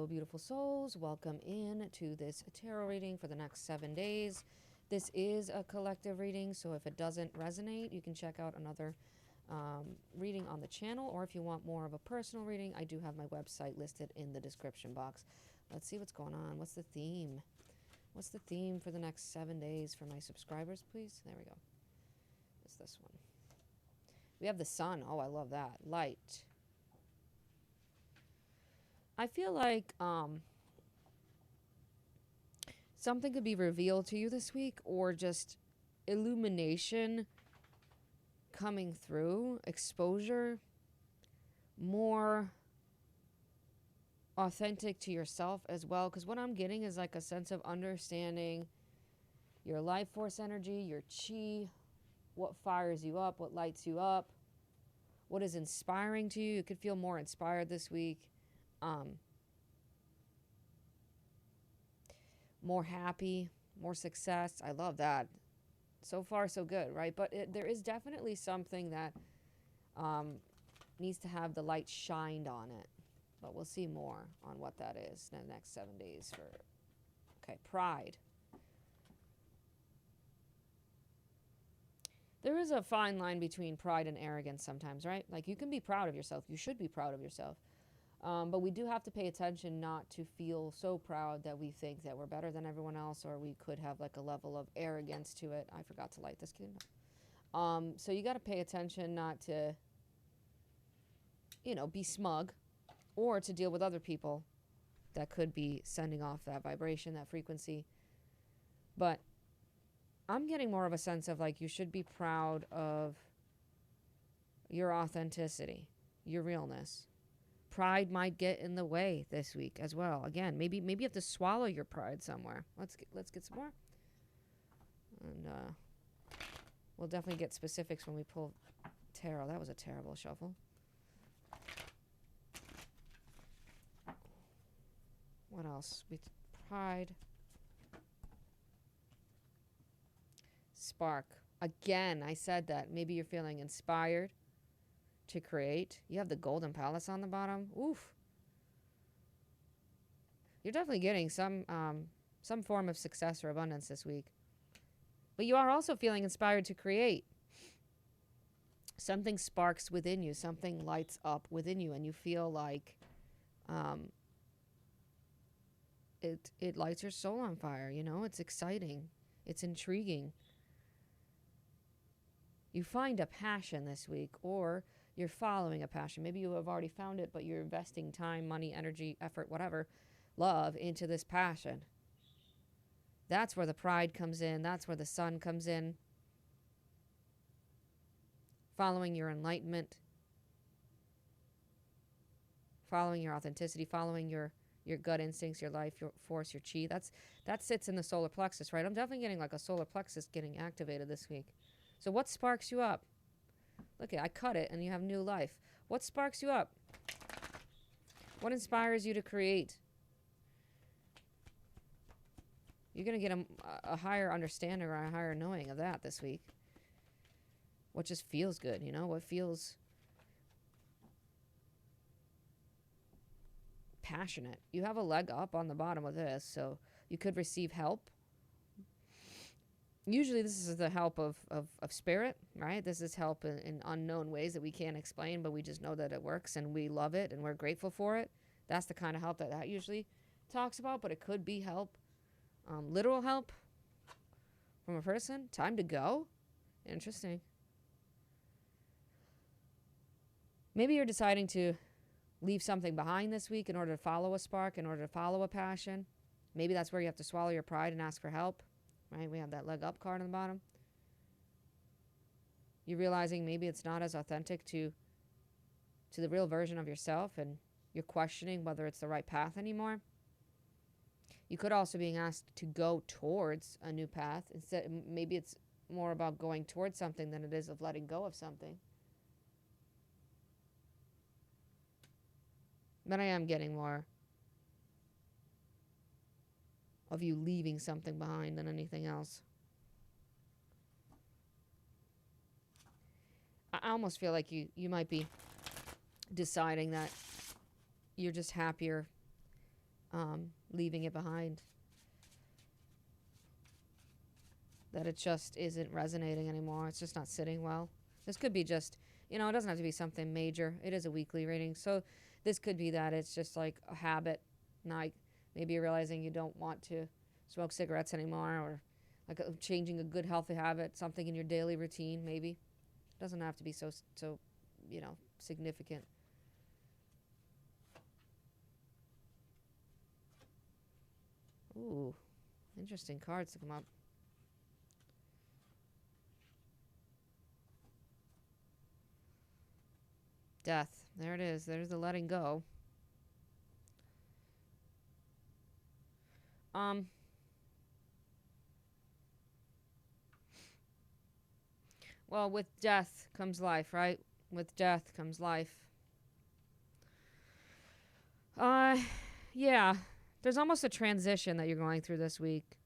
Hello, beautiful souls. Welcome in to this tarot reading for the next 7 days. This is a collective reading, so if it doesn't resonate, you can check out another reading on the channel, or if you want more of a personal reading, I do have my website listed in the description box. Let's see what's going on. What's the theme? What's the theme for the next 7 days for my subscribers, please? There we go. It's this one. We have the sun. Oh, I love that. Light. I feel like something could be revealed to you this week, or just illumination coming through, exposure, more authentic to yourself as well. Because what I'm getting is like a sense of understanding your life force energy, your chi, what fires you up, what lights you up, what is inspiring to you. You could feel more inspired this week. More happy, more success. I love that. So far, so good, right? But there is definitely something that needs to have the light shined on it. But we'll see more on what that is in the next 7 days for, okay, pride. There is a fine line between pride and arrogance sometimes, right? Like, you can be proud of yourself. You should be proud of yourself. But we do have to pay attention not to feel so proud that we think that we're better than everyone else, or we could have like a level of arrogance to it. I forgot to light this candle. So you got to pay attention not to, be smug, or to deal with other people that could be sending off that vibration, that frequency. But I'm getting more of a sense of like, you should be proud of your authenticity, your realness. Pride might get in the way this week as well. Again, maybe you have to swallow your pride somewhere. Let's get some more, and we'll definitely get specifics when we pull tarot. That was a terrible shuffle. What else? Pride, spark. Again, I said that maybe you're feeling inspired to create. You have the Golden Palace on the bottom. Oof. You're definitely getting some form of success or abundance this week. But you are also feeling inspired to create. Something sparks within you. Something lights up within you, and you feel like it lights your soul on fire. It's exciting. It's intriguing. You find a passion this week, or you're following a passion. Maybe you have already found it, but you're investing time, money, energy, effort, whatever, love into this passion. That's where the pride comes in. That's where the sun comes in. Following your enlightenment, following your authenticity, following your gut instincts, your life, your force, your chi. That sits in the solar plexus, right? I'm definitely getting like a solar plexus getting activated this week. So what sparks you up? Look, I cut it and you have new life. What sparks you up? What inspires you to create? You're going to get a higher understanding or a higher knowing of that this week. What just feels good, What feels passionate. You have a leg up on the bottom of this, so you could receive help. Usually this is the help of spirit, right? This is help in unknown ways that we can't explain, but we just know that it works and we love it and we're grateful for it. That's the kind of help that usually talks about, but it could be help, literal help from a person. Time to go. Interesting. Maybe you're deciding to leave something behind this week in order to follow a spark, in order to follow a passion. Maybe that's where you have to swallow your pride and ask for help. Right? We have that leg up card on the bottom. You're realizing maybe it's not as authentic to the real version of yourself, and you're questioning whether it's the right path anymore. You could also be asked to go towards a new path. Instead, maybe it's more about going towards something than it is of letting go of something. But I am getting more of you leaving something behind than anything else. I almost feel like you might be deciding that you're just happier leaving it behind. That it just isn't resonating anymore. It's just not sitting well. This could be just, it doesn't have to be something major. It is a weekly reading. So this could be that it's just like a habit. Like maybe you're realizing you don't want to smoke cigarettes anymore, or like changing a good healthy habit, something in your daily routine maybe. It doesn't have to be so significant. Ooh, interesting cards to come up. Death. There it is. There's the letting go. Well, with death comes life, right? With death comes life. Yeah. There's almost a transition that you're going through this week.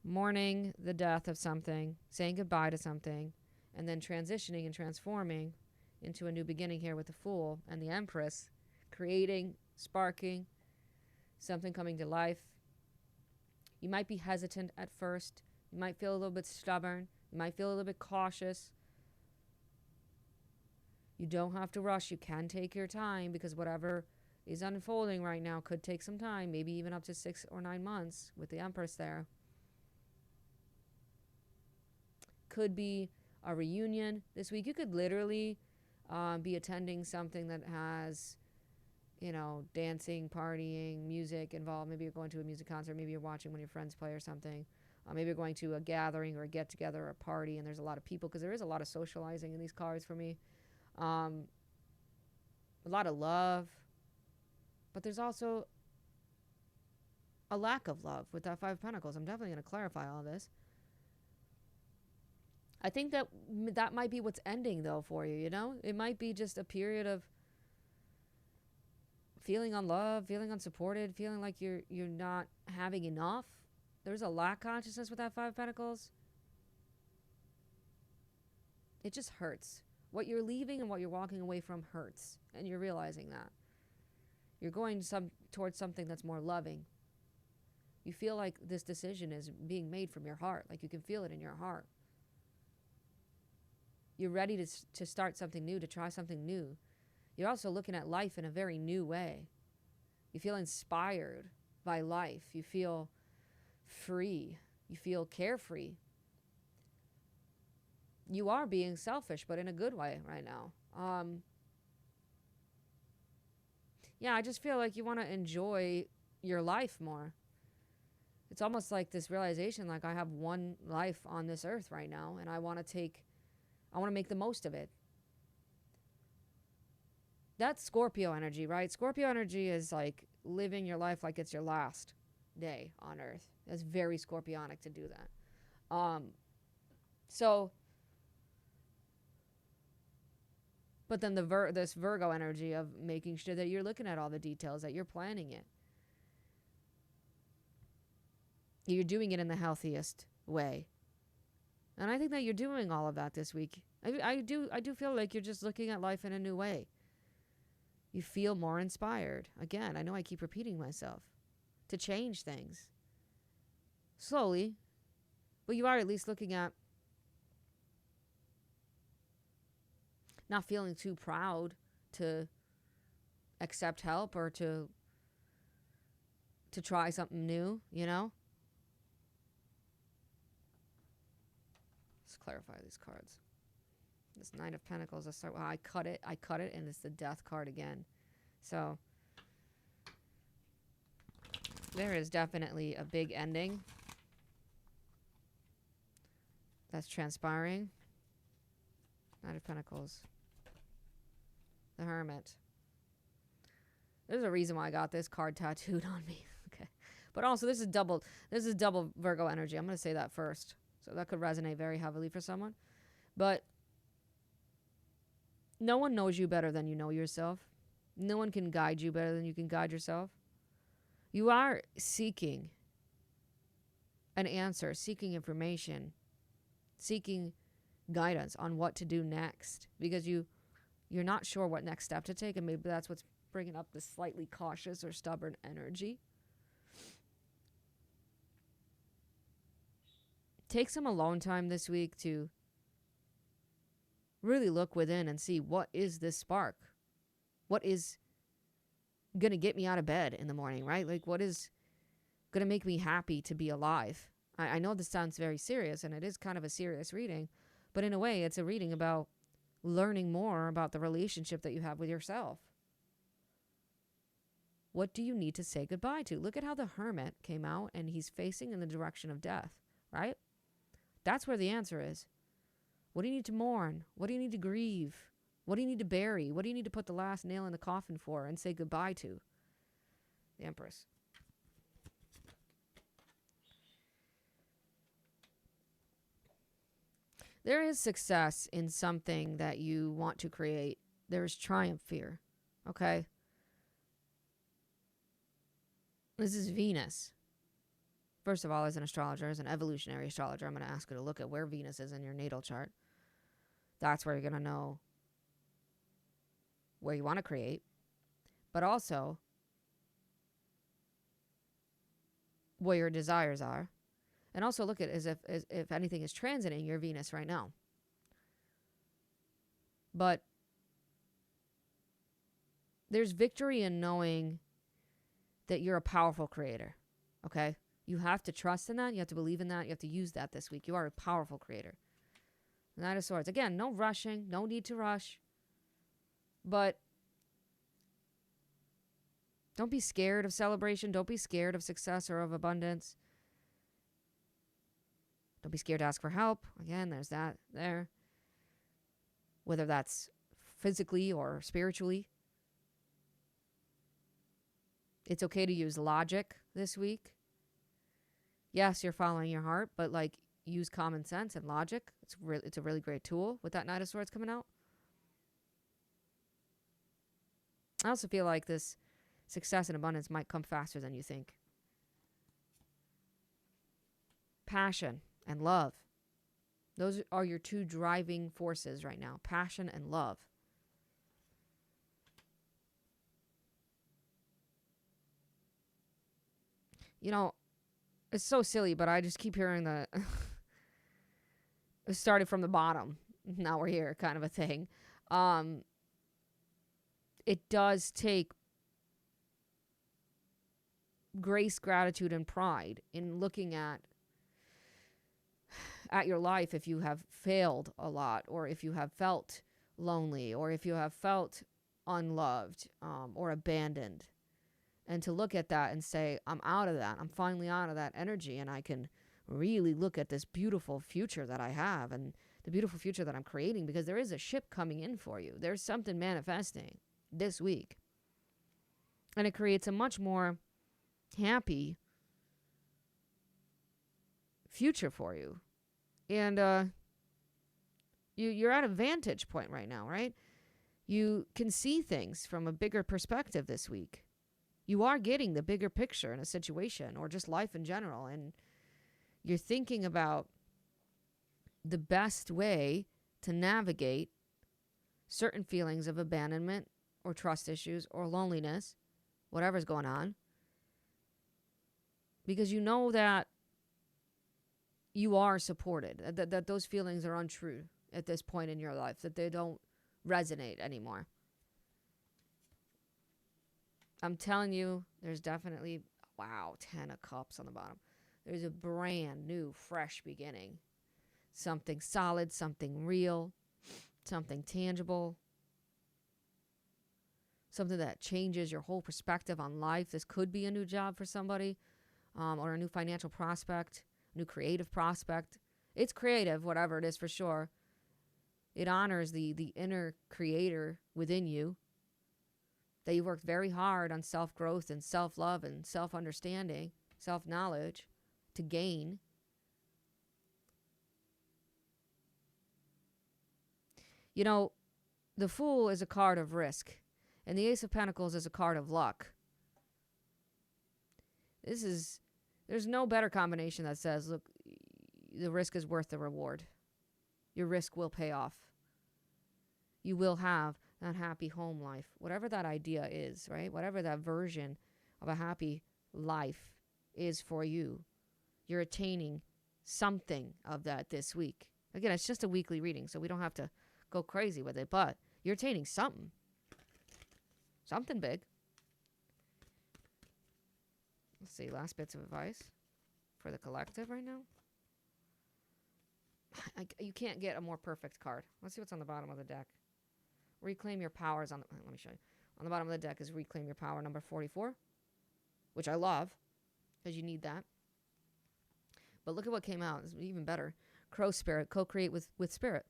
Mourning the death of something, saying goodbye to something, and then transitioning and transforming into a new beginning here with the Fool and the Empress, creating, sparking, something coming to life. You might be hesitant at first. You might feel a little bit stubborn. You might feel a little bit cautious. You don't have to rush. You can take your time, because whatever is unfolding right now could take some time, maybe even up to 6 or 9 months with the Empress there. Could be a reunion this week. You could literally be attending something that has, dancing, partying, music involved. Maybe you're going to a music concert. Maybe you're watching one of your friends play or something. Maybe you're going to a gathering or a get-together or a party, and there's a lot of people, because there is a lot of socializing in these cards for me. A lot of love. But there's also a lack of love with that Five of Pentacles. I'm definitely going to clarify all this. I think that might be what's ending, though, for you, It might be just a period of feeling unloved, feeling unsupported, feeling like you're not having enough. There's a lack consciousness with that Five of Pentacles. It just hurts. What you're leaving and what you're walking away from hurts, and you're realizing that. You're going towards something that's more loving. You feel like this decision is being made from your heart, like you can feel it in your heart. You're ready to start something new, to try something new. You're also looking at life in a very new way. You feel inspired by life. You feel free. You feel carefree. You are being selfish, but in a good way right now. Yeah, I just feel like you want to enjoy your life more. It's almost like this realization, like I have one life on this earth right now, and I want to make the most of it. That's Scorpio energy, right? Scorpio energy is like living your life like it's your last day on earth. It's very Scorpionic to do that. But then this Virgo energy of making sure that you're looking at all the details, that you're planning it. You're doing it in the healthiest way. And I think that you're doing all of that this week. I do feel like you're just looking at life in a new way. You feel more inspired. Again, I know I keep repeating myself. To change things. Slowly. But you are at least looking at not feeling too proud to accept help or to try something new, Let's clarify these cards. This Nine of Pentacles, I cut it, and it's the Death card again. So there is definitely a big ending that's transpiring. Nine of Pentacles. The Hermit. There's a reason why I got this card tattooed on me. Okay. But also this is double Virgo energy. I'm going to say that first. So that could resonate very heavily for someone. But no one knows you better than you know yourself. No one can guide you better than you can guide yourself. You are seeking an answer, seeking information, seeking guidance on what to do next, because you you're not sure what next step to take, and maybe that's what's bringing up this slightly cautious or stubborn energy. Take some alone time this week to really look within and see, what is this spark? What is going to get me out of bed in the morning, right? Like, what is going to make me happy to be alive? I know this sounds very serious, and it is kind of a serious reading, but in a way, it's a reading about learning more about the relationship that you have with yourself. What do you need to say goodbye to? Look at how the Hermit came out, and he's facing in the direction of death, right? That's where the answer is. What do you need to mourn? What do you need to grieve? What do you need to bury? What do you need to put the last nail in the coffin for and say goodbye to? The Empress. There is success in something that you want to create. There is triumph here. Okay? This is Venus. First of all, as an astrologer, as an evolutionary astrologer, I'm going to ask you to look at where Venus is in your natal chart. That's where you're going to know where you want to create, but also where your desires are. And also look at it as if anything is transiting your Venus right now. But there's victory in knowing that you're a powerful creator, okay? You have to trust in that. You have to believe in that. You have to use that this week. You are a powerful creator. Knight of Swords. Again, no rushing. No need to rush. But don't be scared of celebration. Don't be scared of success or of abundance. Don't be scared to ask for help. Again, there's that there. Whether that's physically or spiritually. It's okay to use logic this week. Yes, you're following your heart, but like, use common sense and logic. It's a really great tool with that Knight of Swords coming out. I also feel like this success and abundance might come faster than you think. Passion and love. Those are your two driving forces right now. Passion and love. You know, it's so silly, but I just keep hearing the it started from the bottom. Now we're here kind of a thing. It does take grace, gratitude, and pride in looking at your life if you have failed a lot, or if you have felt lonely, or if you have felt unloved or abandoned. And to look at that and say, I'm out of that. I'm finally out of that energy, and I can really look at this beautiful future that I have and the beautiful future that I'm creating, because there is a ship coming in for you. There's something manifesting this week. And it creates a much more happy future for you. And you're at a vantage point right now, right? You can see things from a bigger perspective this week. You are getting the bigger picture in a situation or just life in general. And you're thinking about the best way to navigate certain feelings of abandonment or trust issues or loneliness, whatever's going on. Because you know that you are supported, that those feelings are untrue at this point in your life, that they don't resonate anymore. I'm telling you, there's definitely, 10 of Cups on the bottom. There's a brand new, fresh beginning. Something solid, something real, something tangible. Something that changes your whole perspective on life. This could be a new job for somebody, or a new financial prospect, new creative prospect. It's creative, whatever it is, for sure. It honors the inner creator within you, that you worked very hard on self-growth and self-love and self-understanding, self-knowledge to gain. You know, the Fool is a card of risk, and the Ace of Pentacles is a card of luck. There's no better combination that says, look, the risk is worth the reward. Your risk will pay off. You will have that happy home life, whatever that idea is, right? Whatever that version of a happy life is for you, you're attaining something of that this week. Again, it's just a weekly reading, so we don't have to go crazy with it, but you're attaining something. Something big. Let's see, last bits of advice for the collective right now. You can't get a more perfect card. Let's see what's on the bottom of the deck. Reclaim your powers on the... Let me show you. On the bottom of the deck is Reclaim Your Power, number 44, which I love, because you need that. But look at what came out. It's even better. Crow Spirit, co-create with Spirit.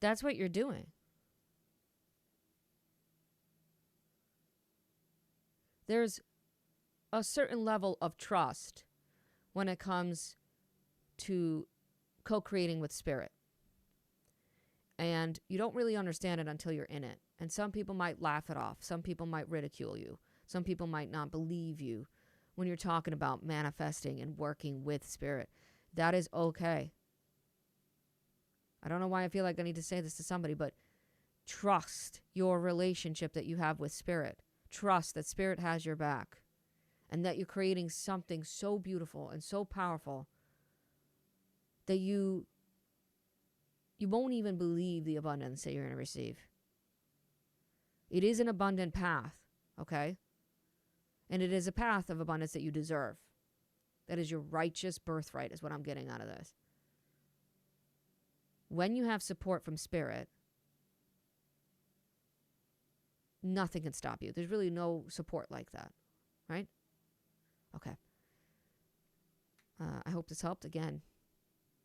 That's what you're doing. There's a certain level of trust when it comes to co-creating with Spirit. And you don't really understand it until you're in it. And some people might laugh it off. Some people might ridicule you. Some people might not believe you when you're talking about manifesting and working with Spirit. That is okay. I don't know why I feel like I need to say this to somebody, but trust your relationship that you have with Spirit. Trust that Spirit has your back and that you're creating something so beautiful and so powerful that you won't even believe the abundance that you're going to receive. It is an abundant path, okay? And it is a path of abundance that you deserve. That is your righteous birthright, is what I'm getting out of this. When you have support from Spirit, nothing can stop you. There's really no support like that, right? Okay. I hope this helped. Again,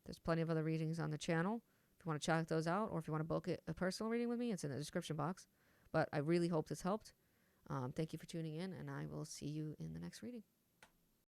there's plenty of other readings on the channel. If you want to check those out, or if you want to book a personal reading with me, it's in the description box. But I really hope this helped. Thank you for tuning in, and I will see you in the next reading.